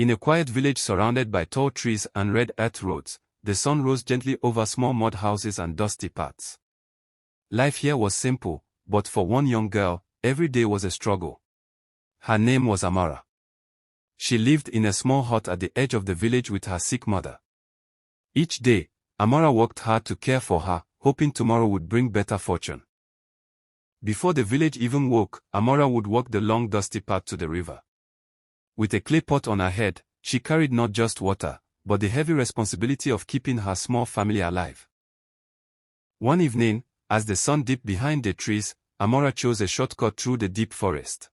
In a quiet village surrounded by tall trees and red earth roads, the sun rose gently over small mud houses and dusty paths. Life here was simple, but for one young girl, every day was a struggle. Her name was Amara. She lived in a small hut at the edge of the village with her sick mother. Each day, Amara worked hard to care for her, hoping tomorrow would bring better fortune. Before the village even woke, Amara would walk the long dusty path to the river. With a clay pot on her head, she carried not just water, but the heavy responsibility of keeping her small family alive. One evening, as the sun dipped behind the trees, Amara chose a shortcut through the deep forest.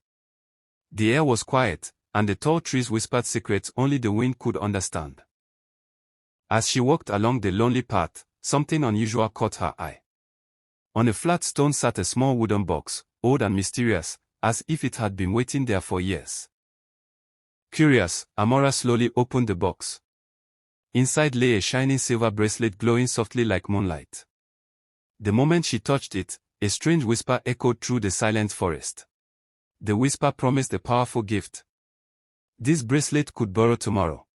The air was quiet, and the tall trees whispered secrets only the wind could understand. As she walked along the lonely path, something unusual caught her eye. On a flat stone sat a small wooden box, old and mysterious, as if it had been waiting there for years. Curious, Amara slowly opened the box. Inside lay a shining silver bracelet glowing softly like moonlight. The moment she touched it, a strange whisper echoed through the silent forest. The whisper promised a powerful gift. This bracelet could borrow tomorrow.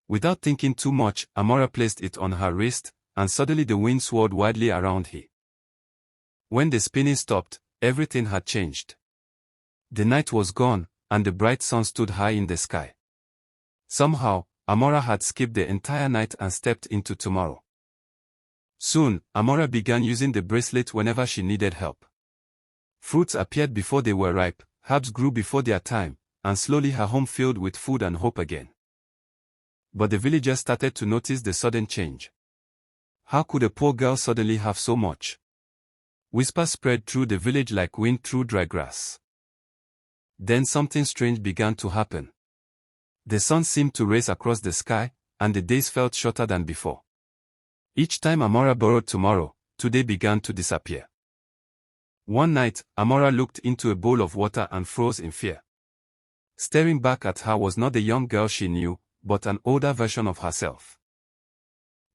Without thinking too much, Amara placed it on her wrist, and suddenly the wind swirled wildly around her. When the spinning stopped, everything had changed. The night was gone, and the bright sun stood high in the sky. Somehow, Amara had skipped the entire night and stepped into tomorrow. Soon, Amara began using the bracelet whenever she needed help. Fruits appeared before they were ripe, herbs grew before their time, and slowly her home filled with food and hope again. But the villagers started to notice the sudden change. How could a poor girl suddenly have so much? Whispers spread through the village like wind through dry grass. Then something strange began to happen. The sun seemed to race across the sky, and the days felt shorter than before. Each time Amara borrowed tomorrow, today began to disappear. One night, Amara looked into a bowl of water and froze in fear. Staring back at her was not the young girl she knew, but an older version of herself.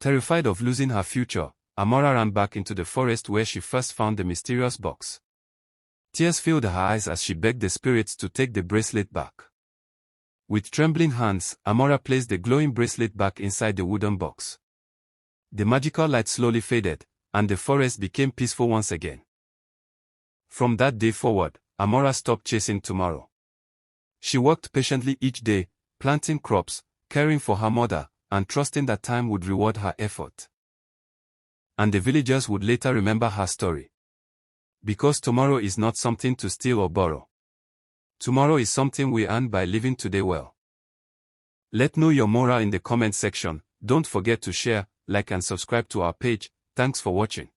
Terrified of losing her future, Amara ran back into the forest where she first found the mysterious box. Tears filled her eyes as she begged the spirits to take the bracelet back. With trembling hands, Amara placed the glowing bracelet back inside the wooden box. The magical light slowly faded, and the forest became peaceful once again. From that day forward, Amara stopped chasing tomorrow. She worked patiently each day, planting crops, caring for her mother, and trusting that time would reward her effort. And the villagers would later remember her story. Because tomorrow is not something to steal or borrow. Tomorrow is something we earn by living today well. Let know your moral in the comment section. Don't forget to share, like and subscribe to our page. Thanks for watching.